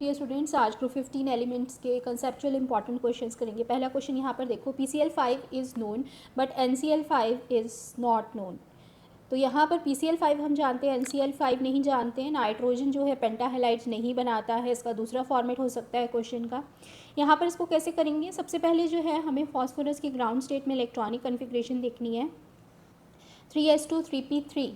ये स्टूडेंट्स आज group 15 elements के कंसेप्चुअल इंपॉर्टेंट क्वेश्चंस करेंगे। पहला क्वेश्चन यहाँ पर देखो, PCl5 is known but NCl5 is not known. तो यहाँ पर PCl5 हम जानते हैं, NCl5 नहीं जानते हैं। नाइट्रोजन जो है पेंटाहेलाइड्स नहीं बनाता है, इसका दूसरा फॉर्मेट हो सकता है क्वेश्चन का। यहाँ पर इसको कैसे करेंगे, सबसे पहले जो है हमें फॉस्फोरस की ग्राउंड स्टेट में इलेक्ट्रॉनिक कन्फिग्रेशन देखनी है। 3s2 3p3,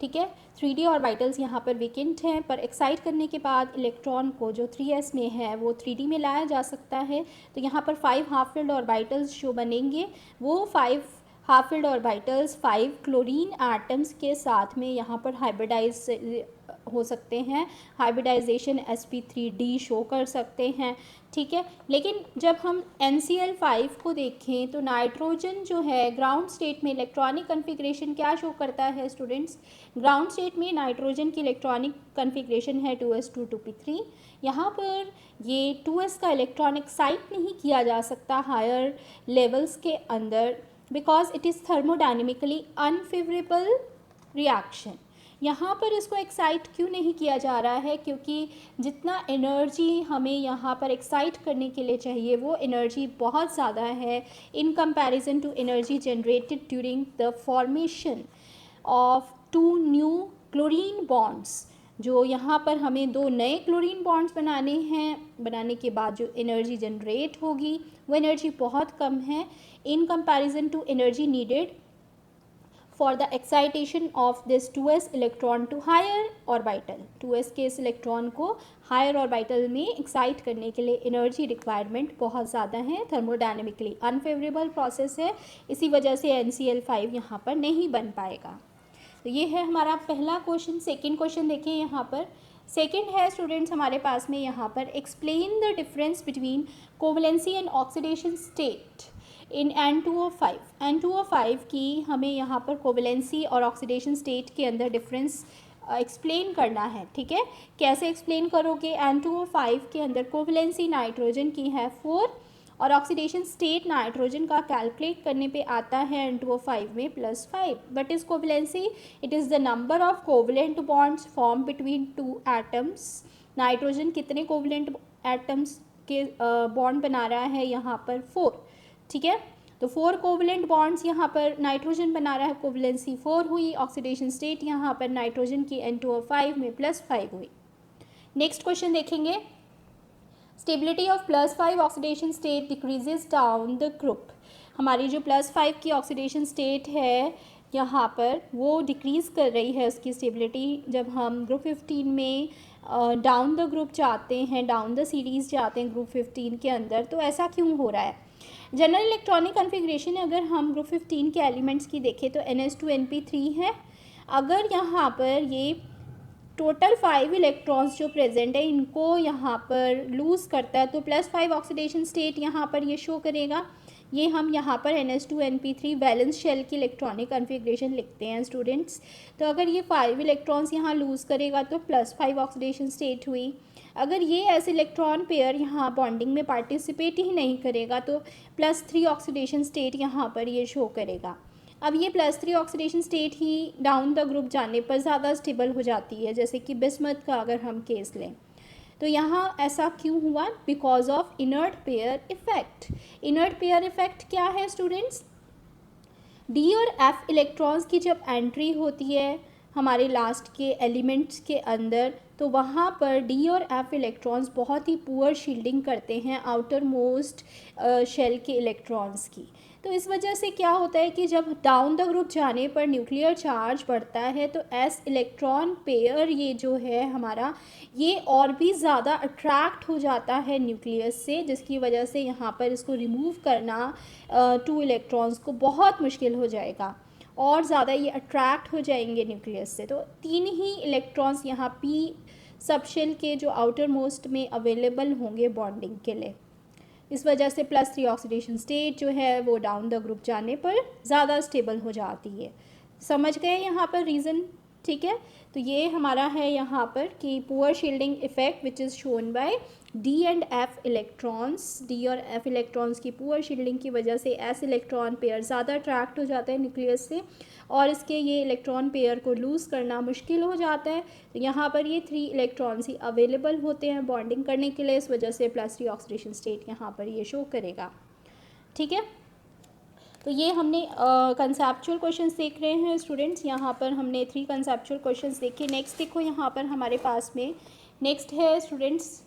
ठीक है। 3d ऑर्बिटल्स यहाँ पर वेकेंट हैं, पर एक्साइट करने के बाद इलेक्ट्रॉन को जो 3s में है वो 3d में लाया जा सकता है। तो यहाँ पर 5 हाफ फिल्ड ऑर्बिटल्स जो बनेंगे वो 5 half filled orbitals 5 chlorine atoms के साथ में यहाँ पर हाइब्रिडाइज हो सकते हैं, हाइब्रिडाइजेशन sp3d शो कर सकते हैं, ठीक है। लेकिन जब हम NCl5 को देखें तो नाइट्रोजन जो है ग्राउंड स्टेट में इलेक्ट्रॉनिक कन्फिग्रेशन क्या शो करता है स्टूडेंट्स, ग्राउंड स्टेट में नाइट्रोजन की इलेक्ट्रॉनिक कन्फिग्रेशन है 2s2 2p3। यहाँ पर ये 2s का इलेक्ट्रॉन एक्साइट नहीं किया जा सकता हायर लेवल्स के अंदर, because it is thermodynamically unfavourable reaction. यहाँ पर इसको एक्साइट क्यों नहीं किया जा रहा है, क्योंकि जितना एनर्जी हमें यहाँ पर एक्साइट करने के लिए चाहिए वो एनर्जी बहुत ज़्यादा है in comparison to energy generated during the formation of 2 new chlorine bonds. जो यहाँ पर हमें 2 नए क्लोरीन बॉन्ड्स बनाने हैं, बनाने के बाद जो एनर्जी जनरेट होगी वो एनर्जी बहुत कम है in comparison to energy needed for the excitation of this 2s electron to higher orbital. 2s के इस इलेक्ट्रॉन को हायर ऑर्बिटल में एक्साइट करने के लिए एनर्जी रिक्वायरमेंट बहुत ज़्यादा है, थर्मोडायनेमिकली अनफेवरेबल प्रोसेस है, इसी वजह से NCl5 यहाँ पर नहीं बन पाएगा। तो ये है हमारा पहला क्वेश्चन। सेकेंड क्वेश्चन देखिए यहाँ पर, सेकेंड है स्टूडेंट्स हमारे पास में यहाँ पर, explain the difference between covalency and oxidation state in N2O5। N2O5 की हमें यहाँ पर कोवलेंसी और ऑक्सीडेशन स्टेट के अंदर डिफरेंस एक्सप्लेन करना है, ठीक है। कैसे एक्सप्लेन करोगे, N2O5 के अंदर कोवलेंसी नाइट्रोजन की है 4 और ऑक्सीडेशन स्टेट नाइट्रोजन का कैलकुलेट करने पे आता है N2O5 में +5। But is covalency, it is the number of covalent bonds form between 2 atoms. Nitrogen कितने कोवलेंट एटम्स के बॉन्ड बना रहा है यहाँ पर 4, ठीक है। तो 4 कोवलेंट बॉन्ड्स यहाँ पर नाइट्रोजन बना रहा है, कोवलेंसी 4 हुई, ऑक्सीडेशन स्टेट यहाँ पर नाइट्रोजन की N2O5 में +5 हुई। नेक्स्ट क्वेश्चन देखेंगे, stability of +5 oxidation state decreases down the group. हमारी जो +5 की ऑक्सीडेशन स्टेट है यहाँ पर वो डिक्रीज़ कर रही है उसकी स्टेबिलिटी जब हम ग्रुप 15 में डाउन द ग्रुप जाते हैं, डाउन द सीरीज़ जाते हैं ग्रुप 15 के अंदर। तो ऐसा क्यों हो रहा है, जनरल इलेक्ट्रॉनिक कन्फिग्रेशन अगर हम ग्रुप 15 के एलिमेंट्स की देखें तो NS2 NP3 है। अगर यहाँ पर ये टोटल 5 इलेक्ट्रॉन्स जो प्रेजेंट है इनको यहाँ पर लूज़ करता है तो +5 ऑक्सीडेशन स्टेट यहाँ पर ये शो करेगा। ये हम यहाँ पर NS2 NP3 वैलेंस शेल की इलेक्ट्रॉनिक कन्फिग्रेशन लिखते हैं स्टूडेंट्स। तो अगर ये 5 इलेक्ट्रॉन्स यहाँ लूज़ करेगा तो +5 ऑक्सीडेशन स्टेट हुई। अगर ये ऐसे इलेक्ट्रॉन पेयर यहाँ बॉन्डिंग में पार्टिसिपेट ही नहीं करेगा तो +3 ऑक्सीडेशन स्टेट यहाँ पर ये शो करेगा। अब ये +3 oxidation state he down the group जाने पर ज़्यादा स्टेबल हो जाती है, जैसे कि बिस्मथ का अगर हम केस लें। तो यहाँ ऐसा क्यों हुआ, because of inert pair effect. Inert pair effect क्या है स्टूडेंट्स, D और F इलेक्ट्रॉन्स की जब एंट्री होती है हमारे लास्ट के एलिमेंट्स के अंदर तो वहाँ पर D और F इलेक्ट्रॉन्स बहुत ही पुअर शील्डिंग करते हैं आउटर मोस्ट शेल के इलेक्ट्रॉन्स की। तो इस वजह से क्या होता है कि जब डाउन द ग्रुप जाने पर न्यूक्लियर चार्ज बढ़ता है तो S इलेक्ट्रॉन पेयर ये जो है हमारा ये और भी ज़्यादा अट्रैक्ट हो जाता है न्यूक्लियस से, जिसकी वजह से यहाँ पर इसको रिमूव करना 2 इलेक्ट्रॉन्स को बहुत मुश्किल हो जाएगा और ज़्यादा ये अट्रैक्ट हो जाएंगे न्यूक्लियस से। तो 3 ही इलेक्ट्रॉन्स यहाँ P सबशेल के जो आउटर मोस्ट में अवेलेबल होंगे बॉन्डिंग के लिए। इस वजह से +3 ऑक्सीडेशन स्टेट जो है वो डाउन द ग्रुप जाने पर ज़्यादा स्टेबल हो जाती है। समझ गए यहाँ पर रीज़न। ठीक है। तो ये हमारा है यहाँ पर कि poor shielding effect which is shown by D and F electrons. D और एफ इलेक्ट्रॉन्स की पुअर शील्डिंग की वजह से एस इलेक्ट्रॉन पेयर ज़्यादा अट्रैक्ट हो जाता है न्यूक्लियस से और इसके ये इलेक्ट्रॉन पेयर को लूज़ करना मुश्किल हो जाता है। तो यहाँ पर ये 3 इलेक्ट्रॉन्स ही अवेलेबल होते हैं बॉन्डिंग करने के लिए, इस वजह से +3 ऑक्सीडेशन स्टेट यहाँ पर ये शो करेगा। ठीक है, तो ये हमने कंसेप्चुअल क्वेश्चंस देख रहे हैं स्टूडेंट्स। यहाँ पर हमने 3 कंसेप्चुअल क्वेश्चंस देखे। नेक्स्ट देखो यहाँ पर हमारे पास में नेक्स्ट है स्टूडेंट्स,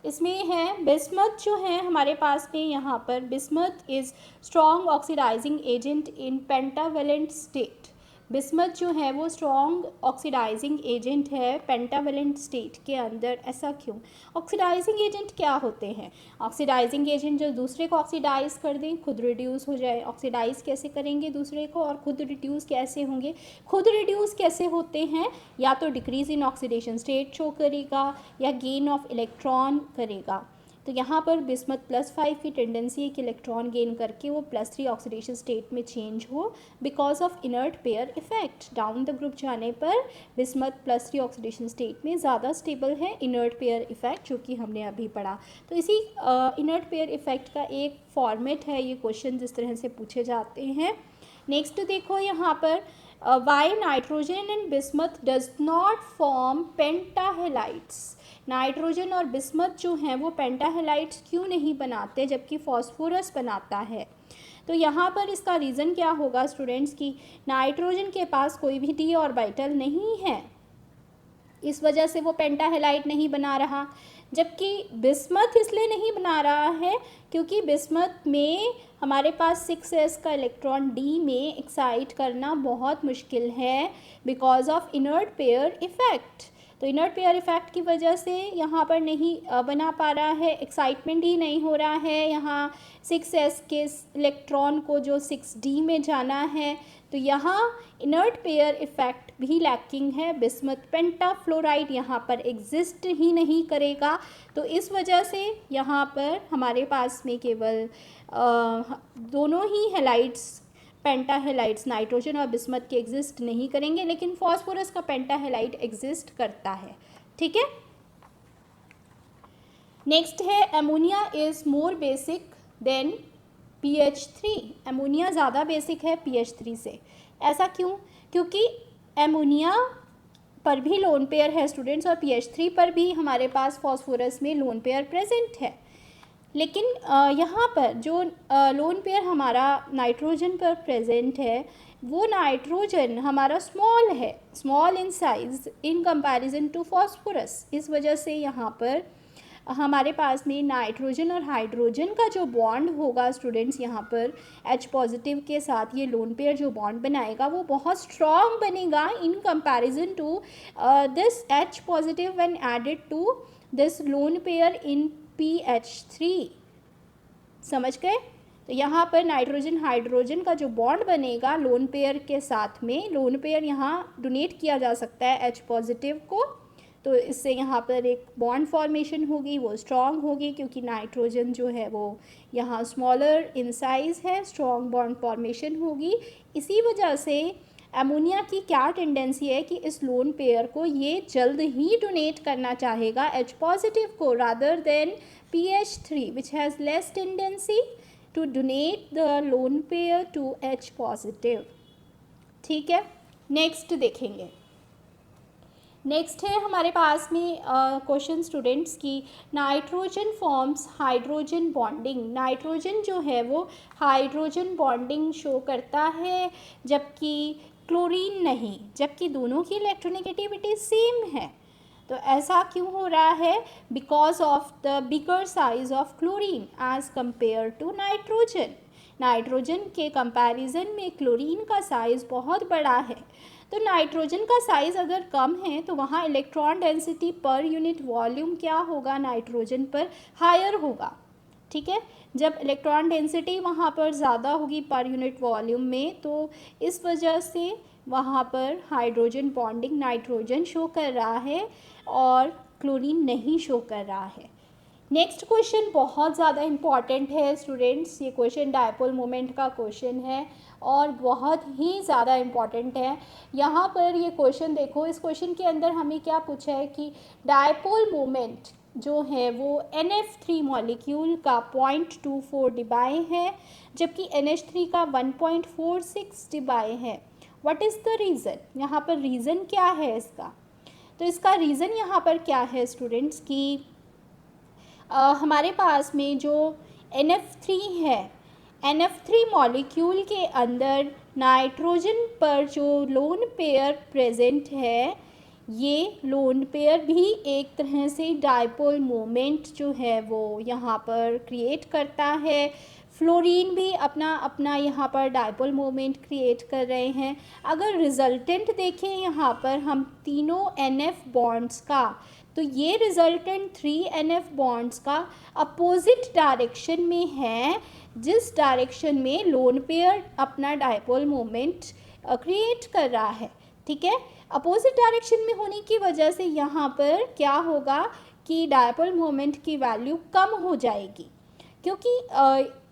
इसमें है बिस्मथ जो है हमारे पास में। यहाँ पर bismuth is strong oxidising agent in pentavalent state. Bismuth जो है वो स्ट्रॉन्ग ऑक्सीडाइजिंग एजेंट है पेंटावेलेंट स्टेट के अंदर। ऐसा क्यों? ऑक्सीडाइजिंग एजेंट क्या होते हैं? ऑक्सीडाइजिंग एजेंट जो दूसरे को ऑक्सीडाइज कर दें, खुद रिड्यूस हो जाए। ऑक्सीडाइज कैसे करेंगे दूसरे को और खुद रिड्यूस कैसे होंगे? खुद रिड्यूस कैसे होते हैं? या तो decrease in oxidation state show करेगा या गेन ऑफ इलेक्ट्रॉन करेगा। तो यहाँ पर बिस्मथ +5 की टेंडेंसी है कि इलेक्ट्रॉन गेन करके वो +3 ऑक्सीडेशन स्टेट में चेंज हो because of inert pair effect. Down the group जाने पर बिस्मथ +3 ऑक्सीडेशन स्टेट में ज़्यादा स्टेबल है, इनर्ट पेयर इफेक्ट जो कि हमने अभी पढ़ा। तो इसी इनर्ट पेयर इफेक्ट का एक फॉर्मेट है ये क्वेश्चन जिस तरह से पूछे जाते हैं। नेक्स्ट देखो यहाँ पर why nitrogen and bismuth does not form pentahalides. Nitrogen और बिस्मथ जो हैं वो पेंटाहेलाइट्स क्यों नहीं बनाते जबकि फॉस्फोरस बनाता है? तो यहाँ पर इसका रीज़न क्या होगा स्टूडेंट्स कि नाइट्रोजन के पास कोई भी डी ऑर्बिटल नहीं है, इस वजह से वो पेंटाहेलाइट नहीं बना रहा। जबकि बिस्मथ इसलिए नहीं बना रहा है क्योंकि बिस्मथ में हमारे पास 6s का इलेक्ट्रॉन डी में एक्साइट करना बहुत मुश्किल है because of inert pair effect. तो इनर्ट पेयर इफेक्ट की वजह से यहाँ पर नहीं बना पा रहा है, एक्साइटमेंट ही नहीं हो रहा है यहाँ 6s के इलेक्ट्रॉन को जो 6d में जाना है। तो यहाँ इनर्ट पेयर इफेक्ट भी लैकिंग है। बिस्मथ पेंटाफ्लोराइड यहाँ पर एग्जिस्ट ही नहीं करेगा। तो इस वजह से यहाँ पर हमारे पास में केवल दोनों ही हेलाइड्स पेंटाहेलाइट्स नाइट्रोजन और बिस्मथ के एग्जिस्ट नहीं करेंगे, लेकिन फॉस्फोरस का पेंटाहेलाइट एग्जिस्ट करता है। ठीक है, नेक्स्ट है ammonia is more basic than PH3। Ammonia ज़्यादा बेसिक है PH3 से। ऐसा क्यों? क्योंकि अमोनिया पर भी लोन पेयर है स्टूडेंट्स और PH3 पर भी हमारे पास फॉस्फोरस में लोन पेयर प्रेजेंट है। लेकिन यहाँ पर जो लोन पेयर हमारा नाइट्रोजन पर प्रेजेंट है वो नाइट्रोजन हमारा स्मॉल है, small in size in comparison to phosphorus. इस वजह से यहाँ पर हमारे पास में नाइट्रोजन और हाइड्रोजन का जो बॉन्ड होगा स्टूडेंट्स, यहाँ पर H पॉजिटिव के साथ ये लोन पेयर जो बॉन्ड बनाएगा वो बहुत स्ट्रॉन्ग बनेगा in comparison to this H positive when added to this lone pair in PH3। समझ गए? तो यहाँ पर नाइट्रोजन हाइड्रोजन का जो बॉन्ड बनेगा लोन पेयर के साथ में, लोन पेयर यहाँ डोनेट किया जा सकता है H पॉजिटिव को, तो इससे यहाँ पर एक बॉन्ड फॉर्मेशन होगी, वो स्ट्रॉन्ग होगी क्योंकि नाइट्रोजन जो है वो यहाँ स्मॉलर इन साइज़ है, स्ट्रॉन्ग बॉन्ड फॉर्मेशन होगी। इसी वजह से अमोनिया की क्या टेंडेंसी है कि इस लोन पेयर को ये जल्द ही डोनेट करना चाहेगा H पॉजिटिव को rather than PH3 which has less tendency to donate the lone pair to H positive. ठीक है, नेक्स्ट देखेंगे। नेक्स्ट है हमारे पास में क्वेश्चन स्टूडेंट्स की nitrogen forms hydrogen bonding. Nitrogen जो है वो हाइड्रोजन बॉन्डिंग शो करता है जबकि क्लोरीन नहीं, जबकि दोनों की इलेक्ट्रोनेगेटिविटी सेम है। तो ऐसा क्यों हो रहा है? Because of the bigger size of chlorine as compare to nitrogen. Nitrogen के कंपैरिजन में क्लोरीन का साइज़ बहुत बड़ा है। तो नाइट्रोजन का साइज़ अगर कम है तो वहाँ electron density per unit volume क्या होगा? नाइट्रोजन पर हायर होगा। ठीक है, जब इलेक्ट्रॉन डेंसिटी वहाँ पर ज़्यादा होगी पर यूनिट वॉल्यूम में, तो इस वजह से वहाँ पर हाइड्रोजन बॉन्डिंग नाइट्रोजन शो कर रहा है और क्लोरीन नहीं शो कर रहा है। नेक्स्ट क्वेश्चन बहुत ज़्यादा इम्पॉर्टेंट है स्टूडेंट्स, ये क्वेश्चन डायपोल मोमेंट का क्वेश्चन है और बहुत ही ज़्यादा इम्पॉर्टेंट है। यहाँ पर ये क्वेश्चन देखो, इस क्वेश्चन के अंदर हमें क्या पूछा है कि डायपोल मोमेंट जो है वो NF3 मॉलिक्यूल का 0.24 डिबाई है, जबकि NH3 का 1.46 डिबाई है। What is the reason? यहाँ पर रीज़न क्या है इसका? तो इसका रीज़न यहाँ पर क्या है स्टूडेंट्स कि हमारे पास में जो NF3 है, NF3 मॉलिक्यूल के अंदर नाइट्रोजन पर जो लोन पेयर प्रेजेंट है, ये लोन पेयर भी एक तरह से डायपोल मोमेंट जो है वो यहाँ पर क्रिएट करता है। फ्लोरीन भी अपना अपना यहाँ पर डायपोल मोमेंट क्रिएट कर रहे हैं। अगर रिजल्टेंट देखें यहाँ पर हम तीनों NF बॉन्ड्स का, तो ये रिजल्टेंट 3 NF बॉन्ड्स का अपोजिट डायरेक्शन में है, जिस डायरेक्शन में लोन पेयर अपना डायपोल मोमेंट क्रिएट कर रहा है। ठीक है, अपोजिट डायरेक्शन में होने की वजह से यहाँ पर क्या होगा कि डायपोल मोमेंट की वैल्यू कम हो जाएगी, क्योंकि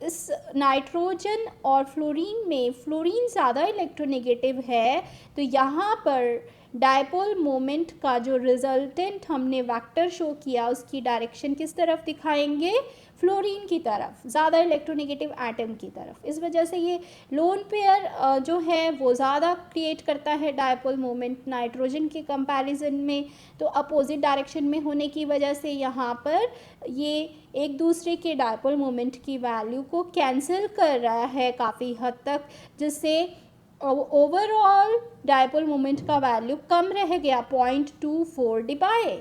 इस नाइट्रोजन और फ्लोरीन में फ्लोरीन ज़्यादा इलेक्ट्रोनेगेटिव है, तो यहाँ पर डायपोल मोमेंट का जो रिजल्टेंट हमने वेक्टर शो किया उसकी डायरेक्शन किस तरफ दिखाएंगे? फ्लोरीन की तरफ, ज़्यादा इलेक्ट्रोनेगेटिव एटम की तरफ। इस वजह से ये लोन पेयर जो है वो ज़्यादा क्रिएट करता है डायपोल मोमेंट नाइट्रोजन के कंपैरिजन में। तो अपोजिट डायरेक्शन में होने की वजह से यहाँ पर ये एक दूसरे के डायपोल मोमेंट की वैल्यू को कैंसिल कर रहा है काफ़ी हद तक, जिससे ओवरऑल डायपोल मोमेंट का वैल्यू कम रह गया 0.24 डिबाई।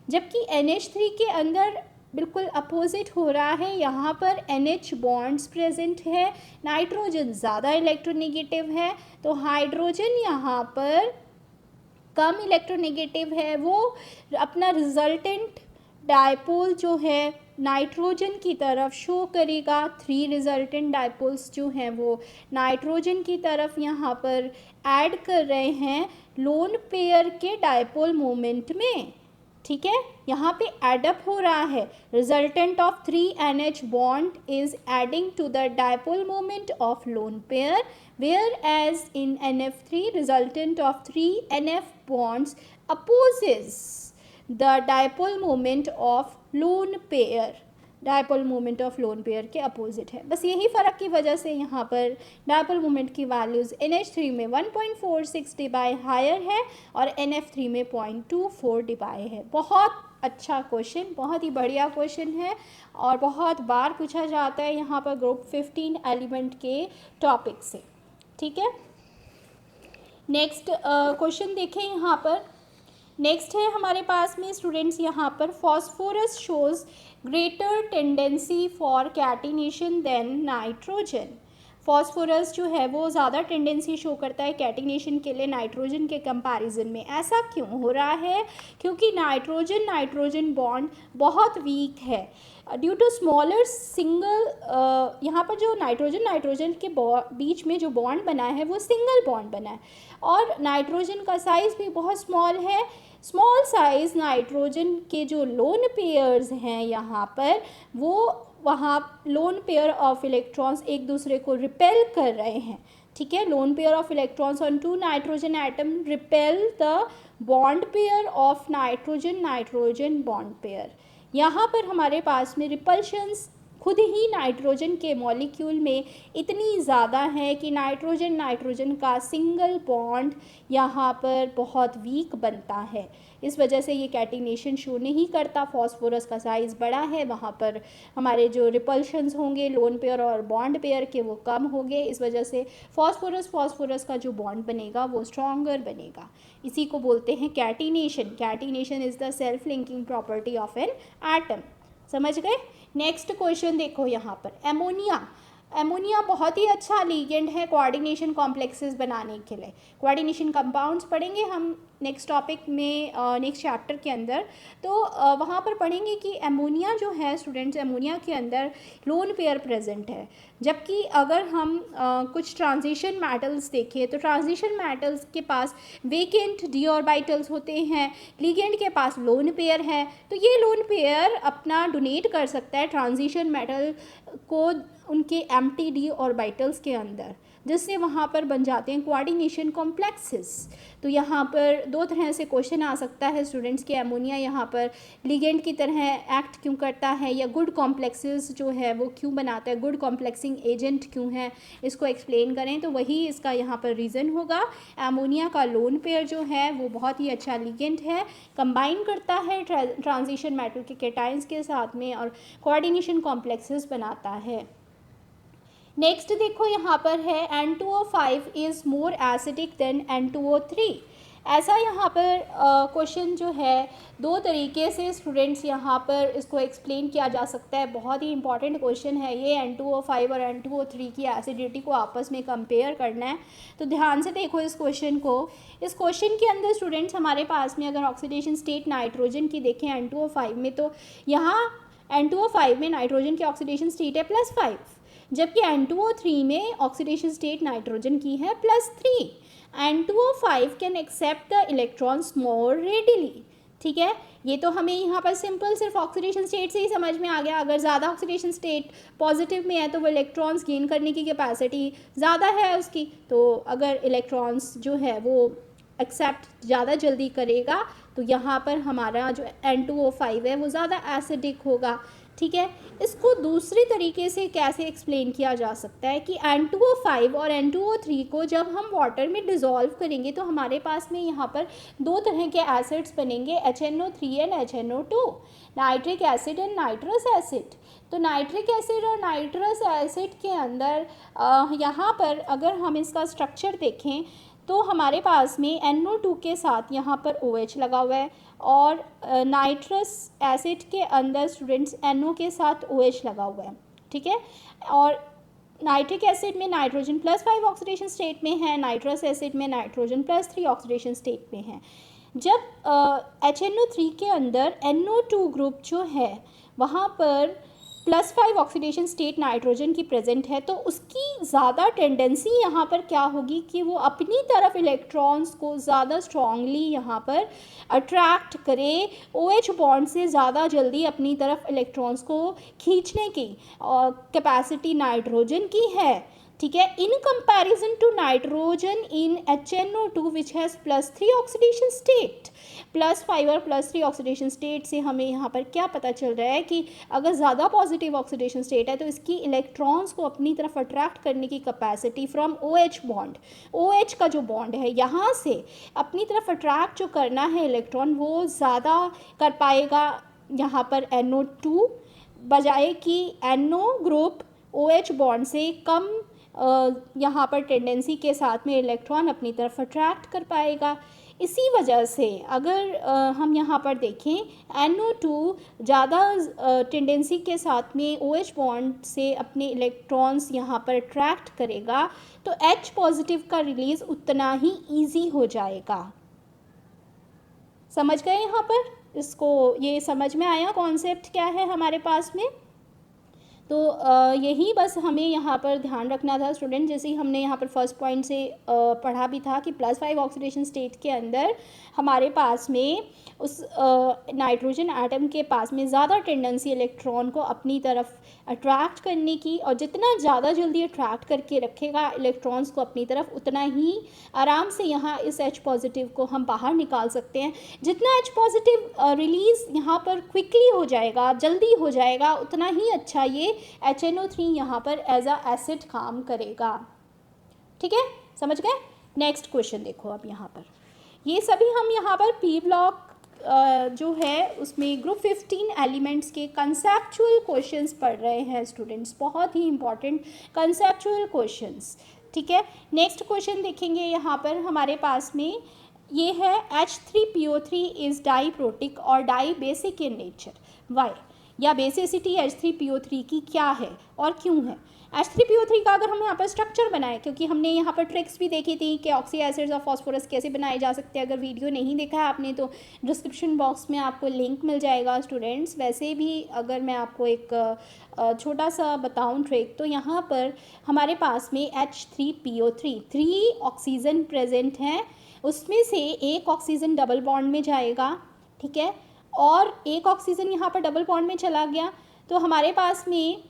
जबकि NH3 के अंदर बिल्कुल अपोजिट हो रहा है, यहाँ पर NH बॉन्ड्स प्रेजेंट है, नाइट्रोजन ज़्यादा इलेक्ट्रोनेगेटिव है, तो हाइड्रोजन यहाँ पर कम इलेक्ट्रोनेगेटिव है, वो अपना रिजल्टेंट डायपोल जो है नाइट्रोजन की तरफ शो करेगा। 3 रिजल्टेंट डायपोल्स जो हैं वो नाइट्रोजन की तरफ यहाँ पर ऐड कर रहे हैं लोन पेयर के डायपोल मोमेंट में। ठीक है, यहाँ पे एडअप हो रहा है, resultant of 3 NH bond is adding to the dipole moment of lone pair, whereas in NF3 resultant of 3 NF bonds opposes the dipole moment of lone pair। Dipole moment of lone pair के opposite है। बस यही फ़र्क की वजह से यहाँ पर डायपोल मोमेंट की वैल्यूज़ NH3 में 1.46 डिबाई हायर है और NF3 में 0.24 डिबाई है। बहुत अच्छा क्वेश्चन, बहुत ही बढ़िया क्वेश्चन है और बहुत बार पूछा जाता है यहाँ पर ग्रुप 15 एलिमेंट के टॉपिक से। ठीक है, नेक्स्ट क्वेश्चन देखें यहाँ पर। नेक्स्ट है हमारे पास में स्टूडेंट्स यहाँ पर phosphorus shows greater tendency for catenation than nitrogen. Phosphorus जो है वो ज़्यादा टेंडेंसी शो करता है कैटिनेशन के लिए नाइट्रोजन के कंपैरिजन में। ऐसा क्यों हो रहा है? क्योंकि नाइट्रोजन नाइट्रोजन बॉन्ड बहुत वीक है ड्यू टू स्मॉलर सिंगल, यहाँ पर जो नाइट्रोजन नाइट्रोजन के बीच में जो बॉन्ड बना है वो सिंगल बॉन्ड बना है और नाइट्रोजन का साइज़ भी बहुत स्मॉल है। स्मॉल साइज़ नाइट्रोजन के जो लोन पेयर्स हैं यहाँ पर, वो वहाँ लोन पेयर ऑफ इलेक्ट्रॉन्स एक दूसरे को रिपेल कर रहे हैं। ठीक है, lone pair of electrons on 2 nitrogen atom repel the bond pair of nitrogen nitrogen bond pair. यहाँ पर हमारे पास में रिपल्शंस खुद ही नाइट्रोजन के मॉलिक्यूल में इतनी ज़्यादा है कि नाइट्रोजन नाइट्रोजन का सिंगल बॉन्ड यहाँ पर बहुत वीक बनता है। इस वजह से ये कैटिनेशन शो नहीं करता। फॉस्फोरस का साइज़ बड़ा है, वहाँ पर हमारे जो रिपल्शंस होंगे लोन पेयर और बॉन्ड पेयर के वो कम होंगे। इस वजह से फॉस्फोरस का जो बॉन्ड बनेगा वो स्ट्रॉन्गर बनेगा। इसी को बोलते हैं catenation. Catenation is the self linking property of an atom. समझ गए? नेक्स्ट क्वेश्चन देखो यहाँ पर, एमोनिया। एमोनिया बहुत ही अच्छा लिगेंड है कोऑर्डिनेशन कॉम्प्लेक्सेस बनाने के लिए। कोऑर्डिनेशन कंपाउंड्स पढ़ेंगे हम नेक्स्ट टॉपिक में नेक्स्ट चैप्टर के अंदर। तो वहाँ पर पढ़ेंगे कि एमोनिया जो है स्टूडेंट्स, एमोनिया के अंदर लोन पेयर प्रेजेंट है। जबकि अगर हम कुछ ट्रांजिशन मेटल्स देखें तो ट्रांजिशन मेटल्स के पास वेकेंट डी ऑर्बिटल्स होते हैं, लिगेंड के पास लोन पेयर है। तो ये लोन पेयर अपना डोनेट कर सकता है ट्रांजिशन मेटल को उनके एम्प्टी डी ऑर्बिटल्स के अंदर, जिससे वहाँ पर बन जाते हैं कोऑर्डिनेशन कॉम्प्लेक्सेस। तो यहाँ पर दो तरह से क्वेश्चन आ सकता है स्टूडेंट्स के एमोनिया यहाँ पर लिगेंड की तरह एक्ट क्यों करता है, या गुड कॉम्प्लेक्सेस जो है वो क्यों बनाता है, गुड कॉम्प्लेक्सिंग एजेंट क्यों है, इसको एक्सप्लेन करें तो वही इसका यहाँ पर रीज़न होगा। एमोनिया का लोन पेयर जो है वो बहुत ही अच्छा लिगेंड है, कंबाइन करता है ट्रांजिशन मेटल के कैटायंस के साथ में और कोऑर्डिनेशन कॉम्प्लेक्सेस बनाता है। नेक्स्ट देखो यहाँ पर है N2O5 is more acidic then N2O3। ऐसा यहाँ पर क्वेश्चन जो है दो तरीके से स्टूडेंट्स यहाँ पर इसको एक्सप्लेन किया जा सकता है। बहुत ही इंपॉर्टेंट क्वेश्चन है ये, N2O5 और N2O3 की एसिडिटी को आपस में कंपेयर करना है। तो ध्यान से देखो इस क्वेश्चन को। इस क्वेश्चन के अंदर स्टूडेंट्स हमारे पास में अगर ऑक्सीडेशन स्टेट नाइट्रोजन की देखें N2O5 में, तो यहाँ N2O5 में नाइट्रोजन की ऑक्सीडेशन स्टेट है +5, जबकि N2O3 में ऑक्सीडेशन स्टेट नाइट्रोजन की है +3। N2O5 can accept the electrons more readily. ठीक है, ये तो हमें यहाँ पर सिंपल सिर्फ ऑक्सीडेशन स्टेट से ही समझ में आ गया। अगर ज़्यादा ऑक्सीडेशन स्टेट पॉजिटिव में है तो वो इलेक्ट्रॉन्स गेन करने की कैपेसिटी ज़्यादा है उसकी, तो अगर इलेक्ट्रॉन्स जो है वो एक्सेप्ट ज़्यादा जल्दी करेगा तो यहाँ पर हमारा जो N2O5 है वो ज़्यादा एसिडिक होगा। ठीक है, इसको दूसरी तरीके से कैसे एक्सप्लेन किया जा सकता है कि N2O5 और N2O3 को जब हम वाटर में डिज़ोल्व करेंगे तो हमारे पास में यहाँ पर दो तरह के एसिड्स बनेंगे, HNO3 and HNO2, nitric acid and nitrous acid. तो नाइट्रिक एसिड और नाइट्रस एसिड के अंदर यहाँ पर अगर हम इसका स्ट्रक्चर देखें तो हमारे पास में NO2 के साथ यहाँ पर OH लगा हुआ है और नाइट्रस एसिड के अंदर स्टूडेंट्स NO के साथ OH लगा हुआ है। ठीक है, और नाइट्रिक एसिड में नाइट्रोजन +5 ऑक्सीडेशन स्टेट में है, नाइट्रस एसिड में नाइट्रोजन +3 ऑक्सीडेशन स्टेट में है। जब HNO3 के अंदर NO2 ग्रुप जो है वहाँ पर +5 ऑक्सीडेशन स्टेट नाइट्रोजन की प्रेजेंट है, तो उसकी ज़्यादा टेंडेंसी यहाँ पर क्या होगी कि वो अपनी तरफ इलेक्ट्रॉन्स को ज़्यादा स्ट्रांगली यहाँ पर अट्रैक्ट करे, OH बॉन्ड से ज़्यादा जल्दी अपनी तरफ इलेक्ट्रॉन्स को खींचने की कैपेसिटी नाइट्रोजन की है। ठीक है, in comparison to nitrogen in HNO2 which has +3 oxidation state. +5 और +3 ऑक्सीडेशन स्टेट से हमें यहाँ पर क्या पता चल रहा है कि अगर ज़्यादा पॉजिटिव ऑक्सीडेशन स्टेट है तो इसकी इलेक्ट्रॉन्स को अपनी तरफ अट्रैक्ट करने की capacity from OH bond, OH का जो बॉन्ड है यहाँ से अपनी तरफ अट्रैक्ट जो करना है इलेक्ट्रॉन वो ज़्यादा कर पाएगा यहाँ पर NO2, बजाय कि NO ग्रुप OH बॉन्ड से कम यहाँ पर टेंडेंसी के साथ में इलेक्ट्रॉन अपनी तरफ अट्रैक्ट कर पाएगा। इसी वजह से अगर हम यहाँ पर देखें NO2 ज़्यादा टेंडेंसी के साथ में OH बॉन्ड से अपने इलेक्ट्रॉन्स यहाँ पर अट्रैक्ट करेगा तो H पॉजिटिव का रिलीज़ उतना ही ईजी हो जाएगा। समझ गए यहाँ पर? इसको ये समझ में आया कॉन्सेप्ट क्या है हमारे पास में? तो यही बस हमें यहाँ पर ध्यान रखना था स्टूडेंट, जैसे ही हमने यहाँ पर फर्स्ट पॉइंट से पढ़ा भी था कि +5 ऑक्सीडेशन स्टेट के अंदर हमारे पास में उस नाइट्रोजन एटम के पास में ज़्यादा टेंडेंसी इलेक्ट्रॉन को अपनी तरफ अट्रैक्ट करने की, और जितना ज़्यादा जल्दी अट्रैक्ट करके रखेगा इलेक्ट्रॉन्स को अपनी तरफ उतना ही आराम से यहाँ इस H पॉजिटिव को हम बाहर निकाल सकते हैं। जितना H पॉजिटिव रिलीज़ यहाँ पर क्विकली हो जाएगा, जल्दी हो जाएगा, उतना ही अच्छा ये HNO3 यहाँ पर एज अ एसिड काम करेगा। ठीक है, समझ गए? नेक्स्ट क्वेश्चन देखो अब यहाँ पर, ये सभी हम यहाँ पर P ब्लॉक जो है उसमें ग्रुप 15 एलिमेंट्स के कंसेप्चुअल क्वेश्चंस पढ़ रहे हैं स्टूडेंट्स, बहुत ही इंपॉर्टेंट कंसेप्चुअल क्वेश्चंस। ठीक है, नेक्स्ट क्वेश्चन देखेंगे यहाँ पर हमारे पास में, ये है H3PO3 इज़ डाईप्रोटिक और dibasic in nature, why. या बेसिसिटी H3PO3 की क्या है और क्यों है। H3PO3 का अगर हम यहाँ पर स्ट्रक्चर बनाए, क्योंकि हमने यहाँ पर ट्रिक्स भी देखी थी कि ऑक्सी एसिड्स और फॉस्फोरस कैसे बनाए जा सकते हैं, अगर वीडियो नहीं देखा है आपने तो डिस्क्रिप्शन बॉक्स में आपको लिंक मिल जाएगा स्टूडेंट्स। वैसे भी अगर मैं आपको एक छोटा सा बताऊँ ट्रिक, तो यहाँ पर हमारे पास में H3PO3 3 ऑक्सीजन प्रेजेंट हैं, उसमें से एक ऑक्सीजन डबल बॉन्ड में जाएगा, ठीक है, और एक ऑक्सीजन यहाँ पर डबल बॉन्ड में चला गया, तो हमारे पास में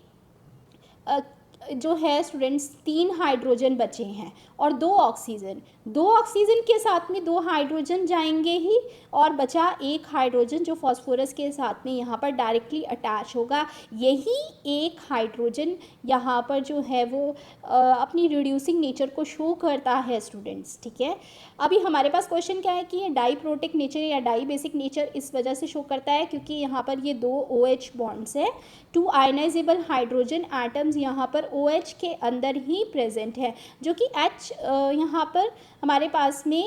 जो है स्टूडेंट्स 3 हाइड्रोजन बचे हैं और 2 ऑक्सीजन के साथ में 2 हाइड्रोजन जाएंगे ही, और बचा एक हाइड्रोजन जो फॉस्फोरस के साथ में यहाँ पर डायरेक्टली अटैच होगा। यही एक हाइड्रोजन यहाँ पर जो है वो अपनी रिड्यूसिंग नेचर को शो करता है स्टूडेंट्स, ठीक है। अभी हमारे पास क्वेश्चन क्या है कि ये डाईप्रोटिक नेचर या डाई बेसिक नेचर इस वजह से शो करता है क्योंकि यहाँ पर ये 2 OH बॉन्ड्स है, 2 आयनाइजेबल हाइड्रोजन एटम्स यहाँ पर OH के अंदर ही प्रेजेंट है, जो कि H यहाँ पर हमारे पास में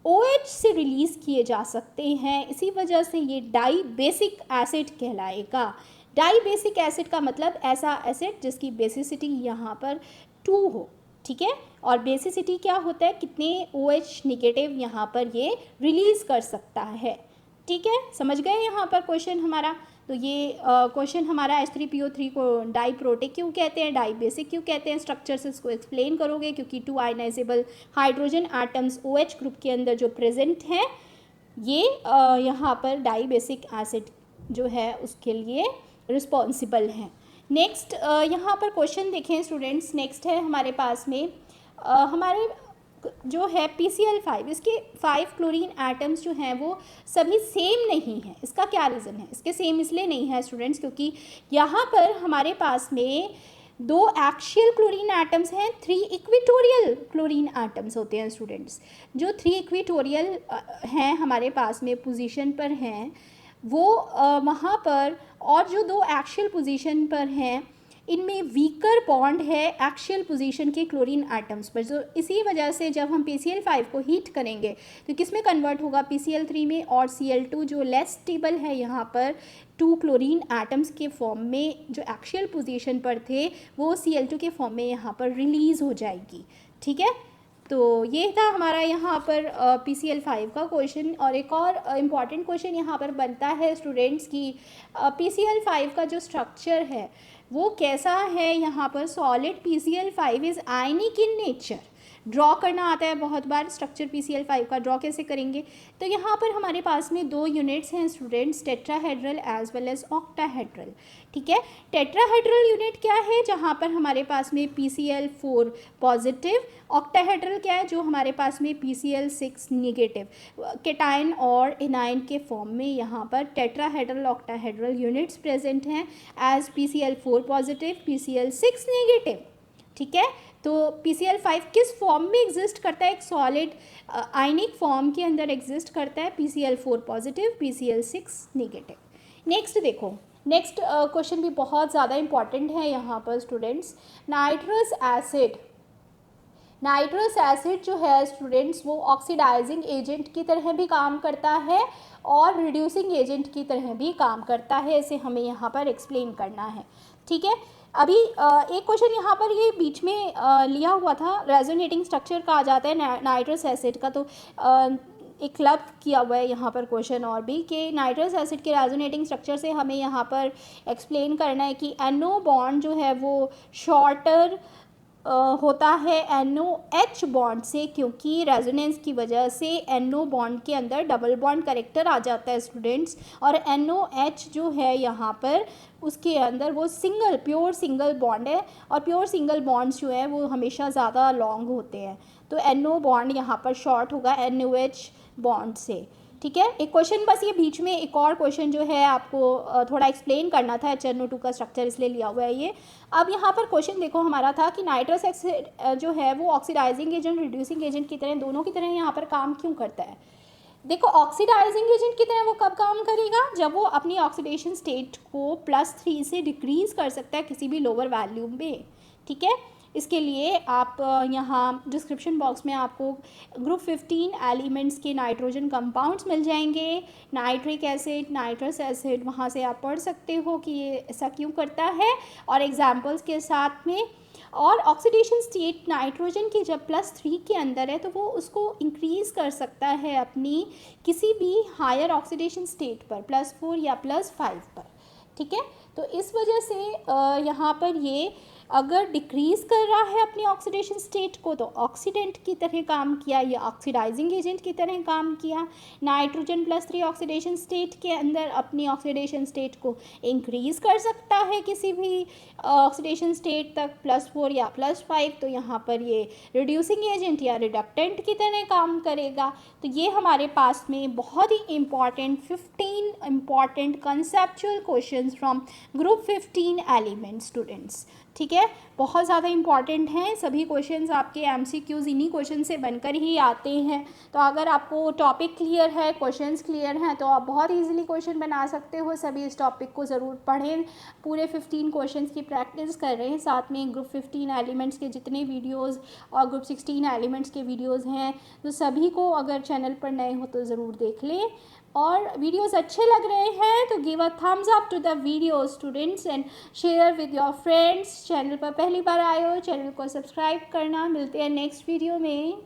OH से रिलीज़ किए जा सकते हैं। इसी वजह से ये डाई बेसिक एसिड कहलाएगा। डाई बेसिक एसिड का मतलब ऐसा एसिड जिसकी बेसिसिटी यहाँ पर 2 हो, ठीक है, और बेसिसिटी क्या होता है, कितने OH निगेटिव यहाँ पर ये रिलीज़ कर सकता है, ठीक है। समझ गए यहाँ पर क्वेश्चन हमारा। तो ये क्वेश्चन हमारा H3PO3 को डाईप्रोटिक क्यों कहते हैं, डाई बेसिक क्यों कहते हैं, स्ट्रक्चर से इसको एक्सप्लेन करोगे, क्योंकि 2 ionisable hydrogen atoms OH group के अंदर जो प्रेजेंट हैं ये यहाँ पर डाई बेसिक एसिड जो है उसके लिए रिस्पॉन्सिबल हैं। नेक्स्ट यहाँ पर क्वेश्चन देखें स्टूडेंट्स, नेक्स्ट है हमारे पास में हमारे जो है PCl5, इसके 5 क्लोरीन एटम्स जो हैं वो सभी सेम नहीं हैं। इसका क्या रीज़न है, इसके सेम इसलिए नहीं है स्टूडेंट्स क्योंकि यहाँ पर हमारे पास में 2 एक्शियल क्लोरीन एटम्स हैं, 3 इक्वेटोरियल क्लोरीन एटम्स होते हैं स्टूडेंट्स। जो 3 इक्वेटोरियल हैं हमारे पास में पोजीशन पर हैं वो वहाँ पर, और जो 2 एक्शियल पोजीशन पर हैं इनमें वीकर बॉन्ड है एक्शियल पोजीशन के क्लोरीन एटम्स पर। जो इसी वजह से जब हम PCl5 को हीट करेंगे तो किस में कन्वर्ट होगा, PCl3 में, और Cl2 जो लेस स्टेबल है यहाँ पर 2 क्लोरीन एटम्स के फॉर्म में जो एक्शियल पोजीशन पर थे वो Cl2 के फॉर्म में यहाँ पर रिलीज़ हो जाएगी, ठीक है। तो ये था हमारा यहाँ पर PCl5 का क्वेश्चन। और एक और इम्पॉर्टेंट क्वेश्चन यहाँ पर बनता है स्टूडेंट्स की PCl5 का जो स्ट्रक्चर है वो कैसा है। यहाँ पर solid PCl5 is ionic in nature. Draw करना आता है बहुत बार, स्ट्रक्चर PCl5 का ड्रॉ कैसे करेंगे, तो यहाँ पर हमारे पास में 2 यूनिट्स हैं students, tetrahedral as well as octahedral, ठीक है। टेट्राहेड्रल यूनिट क्या है, जहाँ पर हमारे पास में PCl4 पॉजिटिव, ऑक्टाहेड्रल क्या है, जो हमारे पास में PCl6 निगेटिव, केटाइन और एनाइन के फॉर्म में यहाँ पर टेट्राहेड्रल ऑक्टाहेड्रल यूनिट्स प्रेजेंट हैं as PCl4 positive, PCl6 negative, ठीक है। तो PCl5 किस फॉर्म में एग्जिस्ट करता है, एक सॉलिड आयनिक फॉर्म के अंदर एग्जिस्ट करता है, PCl4 positive, PCl6 negative. Next देखो, नेक्स्ट क्वेश्चन भी बहुत ज़्यादा इंपॉर्टेंट है यहाँ पर स्टूडेंट्स। नाइट्रस एसिड जो है स्टूडेंट्स वो ऑक्सीडाइजिंग एजेंट की तरह भी काम करता है और रिड्यूसिंग एजेंट की तरह भी काम करता है, इसे हमें यहाँ पर एक्सप्लेन करना है, ठीक है। अभी एक क्वेश्चन यहाँ पर ये बीच में लिया हुआ था, रेजोनेटिंग स्ट्रक्चर कहा जाता है नाइट्रस एसिड का, तो एक क्लब किया हुआ है यहाँ पर क्वेश्चन और भी कि नाइट्रस एसिड के रेजोनेटिंग स्ट्रक्चर से हमें यहाँ पर एक्सप्लेन करना है कि NO बॉन्ड जो है वो शॉर्टर होता है NOH बॉन्ड से, क्योंकि रेजोनेंस की वजह से NO बॉन्ड के अंदर डबल बॉन्ड कैरेक्टर आ जाता है स्टूडेंट्स, और NOH जो है यहाँ पर उसके अंदर वो प्योर सिंगल बॉन्ड है, और प्योर सिंगल बॉन्ड्स जो है वो हमेशा ज़्यादा लॉन्ग होते हैं, तो NO बॉन्ड यहाँ पर शॉर्ट होगा NOH बॉन्ड से, ठीक है। एक क्वेश्चन बस ये बीच में एक और क्वेश्चन जो है आपको थोड़ा एक्सप्लेन करना था, HNO2 का स्ट्रक्चर इसलिए लिया हुआ है ये। अब यहाँ पर क्वेश्चन देखो हमारा था कि नाइट्रस एसिड जो है वो ऑक्सीडाइजिंग एजेंट, रिड्यूसिंग एजेंट की तरह, दोनों की तरह यहाँ पर काम क्यों करता है। देखो ऑक्सीडाइजिंग एजेंट की तरह वो कब काम करेगा, जब वो अपनी ऑक्सीडेशन स्टेट को +3 से डिक्रीज़ कर सकता है किसी भी लोअर वैल्यू में, ठीक है। इसके लिए आप यहाँ डिस्क्रिप्शन बॉक्स में आपको ग्रुप 15 एलिमेंट्स के नाइट्रोजन कंपाउंड्स मिल जाएंगे, नाइट्रिक एसिड, नाइट्रस एसिड, वहाँ से आप पढ़ सकते हो कि ये ऐसा क्यों करता है और एग्जाम्पल्स के साथ में। और ऑक्सीडेशन स्टेट नाइट्रोजन की जब +3 के अंदर है तो वो उसको इंक्रीज़ कर सकता है अपनी किसी भी हायर ऑक्सीडेशन स्टेट पर +4 या +5 पर, ठीक है। तो इस वजह से यहाँ पर ये अगर डिक्रीज़ कर रहा है अपनी ऑक्सीडेशन स्टेट को तो ऑक्सीडेंट की तरह काम किया या ऑक्सीडाइजिंग एजेंट की तरह काम किया। नाइट्रोजन +3 ऑक्सीडेशन स्टेट के अंदर अपनी ऑक्सीडेशन स्टेट को इंक्रीज़ कर सकता है किसी भी ऑक्सीडेशन स्टेट तक +4 या +5, तो यहाँ पर ये रिड्यूसिंग एजेंट या रिडक्टेंट की तरह काम करेगा। तो ये हमारे पास में बहुत ही important 15 important conceptual questions from group 15 element students, ठीक है। बहुत ज़्यादा इम्पॉर्टेंट हैं सभी क्वेश्चंस, आपके एमसीक्यूज़ इन्हीं क्वेश्चन से बनकर ही आते हैं। तो अगर आपको टॉपिक क्लियर है, क्वेश्चंस क्लियर हैं, तो आप बहुत इजीली क्वेश्चन बना सकते हो। सभी इस टॉपिक को ज़रूर पढ़ें, पूरे 15 क्वेश्चंस की प्रैक्टिस कर रहे हैं। साथ में ग्रुप 15 एलिमेंट्स के जितने वीडियोज़ और ग्रुप 16 एलिमेंट्स के वीडियोज़ हैं तो सभी को अगर चैनल पर नए हो तो ज़रूर देख लें। और वीडियोस अच्छे लग रहे हैं तो give a thumbs up to the video students and share with your friends. Channel पर पहली बार आए हो, चैनल को सब्सक्राइब करना। मिलते हैं नेक्स्ट वीडियो में।